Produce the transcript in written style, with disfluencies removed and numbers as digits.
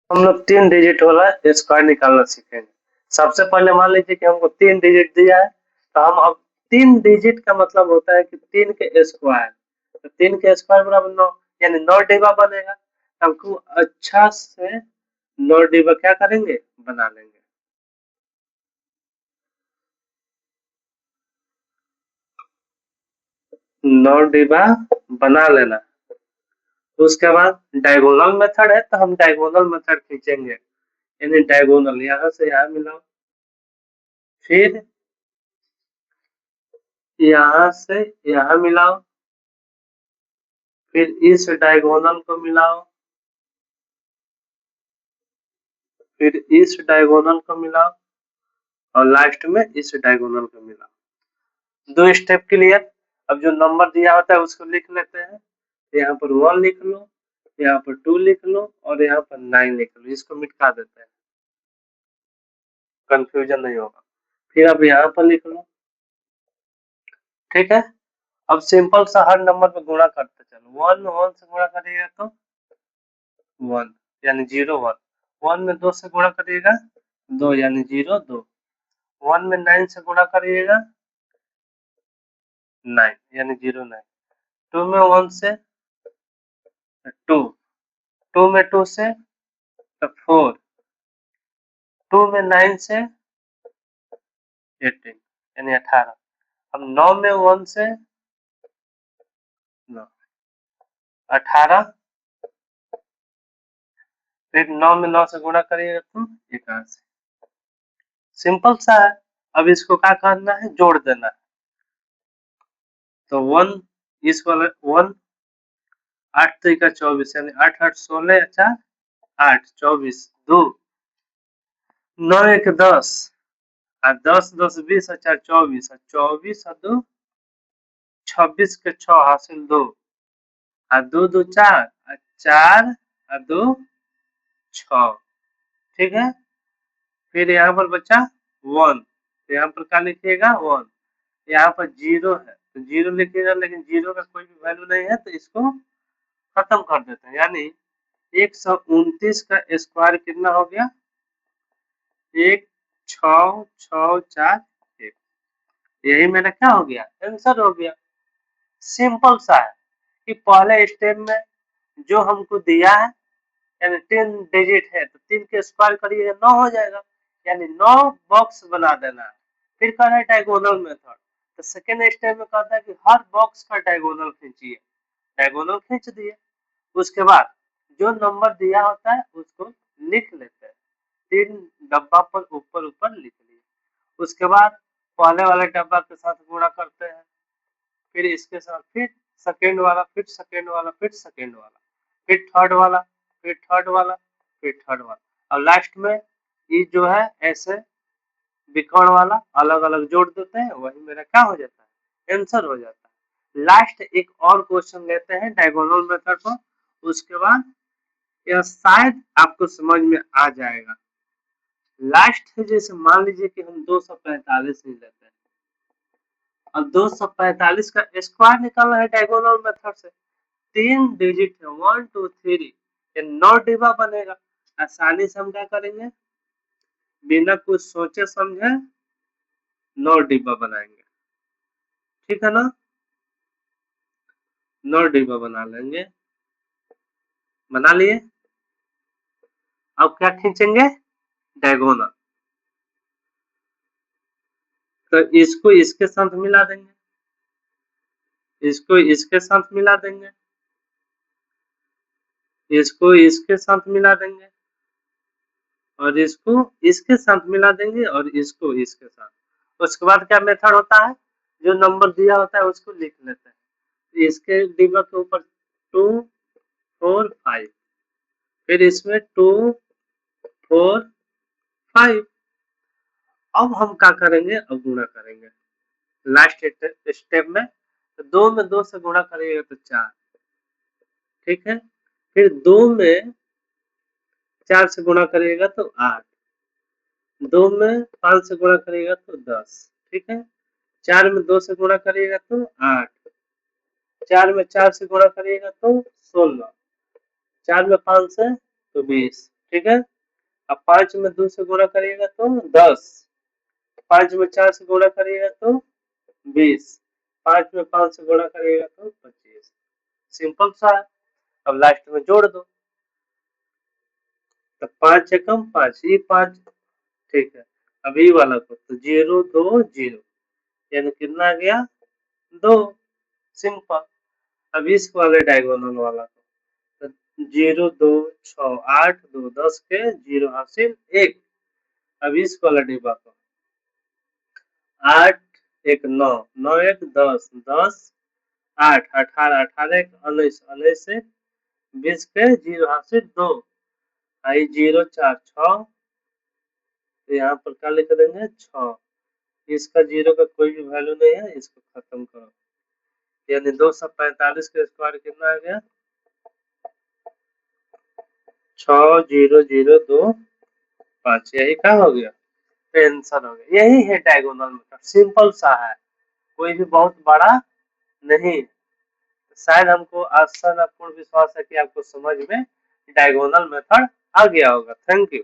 हम लोग 3 डिजिट वाला स्क्वायर निकालना सीखेंगे। सबसे पहले मान लीजिए कि हमको 3 डिजिट दिया है, तो हम अब 3 डिजिट का मतलब होता है कि 3 के स्क्वायर, तो 3 के स्क्वायर बराबर 9, यानी 9 डिब्बा बनेगा। हमको अच्छा से 9 डिब्बा क्या करेंगे, बना लेंगे। 9 डिब्बा बना लेना। तो उसके बाद डायगोनल मेथड है, तो हम डायगोनल मेथड खींचेंगे, यानी डायगोनल यहाँ से यहाँ मिलाओ, फिर यहाँ से यहाँ मिलाओ, फिर इस डायगोनल को मिलाओ, फिर इस डायगोनल को मिलाओ, और लास्ट में इस डायगोनल को मिलाओ। 2 स्टेप क्लियर। अब जो नंबर दिया होता है उसको लिख लेते हैं। यहाँ पर 1 लिख लो, यहाँ पर 2 लिख लो, और यहाँ पर 9 लिख लो। इसको मिटा देते हैं, कंफ्यूजन नहीं होगा। फिर अब यहाँ पर लिख लो, ठीक है। अब सिंपल सा हर नंबर पे गुणा करते चलो। 1 में 1 से गुणा करिएगा तो 1, यानी 0 1। 1 में 2 से गुणा करिएगा 2, यानी 0 2। 1 में 9 से गुणा करिएगा 9, यानी 0 9। 2 में 1 से 2, 2 में 2 से 4, 2 में 9 से 18, यानी 18। अब 9 में 1 से 9, 18। फिर 9 में 9 से गुणा करिएगा तो 81। सिंपल सा है। अब इसको क्या करना है, जोड़ देना है। तो 1 इस वाला 1, 8 3 का 24, यानी 8 8 16 4 8 24 2, 9 1 10, और 10 10 20 और 4 24, और 24 और 2 26 के 6 हासिल 2, और 2 2 4, और 4 और 2 6, ठीक है। फिर यहाँ पर बचा 1, तो यहाँ पर क्या लिखिएगा 1। यहाँ पर 0 है तो 0 लिखिएगा, लेकिन 0 का कोई भी वैल्यू नहीं है, तो इसको खत्म कर देते हैं। यानी 129 का स्क्वायर कितना हो गया, 1 6 6 4 1। यही मेरा क्या हो गया, आंसर हो गया। सिंपल सा है कि पहले स्टेप में जो हमको दिया है, यानी 3 डिजिट है, तो 3 के स्क्वायर करिएगा 9 हो जाएगा, यानी 9 बॉक्स बना देना है। फिर करना है डायगोनल मेथड। तो सेकेंड स्टेप में कहता है कि हर बॉक्स का डायगोनल खींचिए। डायगोनल खींच दिए। उसके बाद जो नंबर दिया होता है उसको लिख लेते हैं, 3 डब्बा पर ऊपर ऊपर लिख लिए। उसके बाद पहले वाले डब्बा के साथ गुणा करते हैं, फिर इसके साथ, फिर सेकेंड वाला, फिर सेकेंड वाला, फिर सेकेंड वाला, फिर थर्ड वाला, फिर थर्ड वाला, फिर थर्ड वाला, और लास्ट में ये जो है ऐसे बिकॉन वाला अलग अलग जोड़ देते हैं। वही मेरा क्या हो जाता है, आंसर हो जाता है। लास्ट एक और क्वेश्चन लेते हैं डायगोनल मेथड को, उसके बाद यह शायद आपको समझ में आ जाएगा। लास्ट है, जैसे मान लीजिए कि हम 245 ही लेते हैं, और 245 का स्क्वायर निकालना है डायगोनल मेथड से। 3 डिजिट है, 1 2 3, ये 9 डिब्बा बनेगा। आसानी से हम क्या करेंगे, बिना कुछ सोचे समझे 9 डिब्बा बनाएंगे, ठीक है ना। 9 डिब्बा बना लेंगे, बना लिए। अब क्या खींचेंगे, डायगोनल। तो इसको इसके साथ मिला देंगे, इसको इसके साथ मिला देंगे, इसको इसके साथ मिला देंगे, और इसको इसके साथ मिला देंगे, और इसको इसके साथ। उसके बाद क्या मेथड होता है, जो नंबर दिया होता है उसको लिख लेते हैं। इसके डिब्बा के ऊपर 2 4 5, फिर इसमें 2 4 5। अब हम क्या करेंगे, अब गुणा करेंगे लास्ट स्टेप में। तो 2 में 2 से गुणा करिएगा तो 4, ठीक है। फिर 2 में 4 से गुणा करिएगा तो 8, 2 में 5 से गुणा करिएगा तो 10, ठीक है। 4 में 2 से गुणा करिएगा तो 8, 4 में 4 से गुणा करिएगा तो 16, 4 में 5 से तो 20, ठीक है। अब 5 में 2 से गुणा करिएगा तो 10, 5 में 4 से गुणा करिएगा तो 20, 5 में 5 से गुणा करिएगा तो 25। सिंपल सा है। अब लास्ट में जोड़ दो, तो 5 एकम 5, ये 5, ठीक है। अब ये वाला को तो 0 2 0, यानी कितना आ गया 2। सिंपल। अब इस वाले डायगोनल वाला को तो 0 2 6 8 2 10 के 0 हासिल 1। अब इस वाला डिब्बा को 8 1 9 9 1 10 10 8 18 18 1 19 19 से 20 के 0 हासिल 2। आई 0 4 6, तो यहाँ पर क्या लिख देंगे 6। इसका 0 का कोई भी वैल्यू नहीं है, इसको खत्म करो, यानी 245 का स्क्वायर कितना आ गया 6002 5। यही क्या हो गया आंसर हो गया। यही है डायगोनल मेथड, सिंपल सा है, कोई भी बहुत बड़ा नहीं। शायद हमको आशा ना पूर्ण विश्वास है कि आपको समझ में डायगोनल मेथड आ गया होगा। Thank you.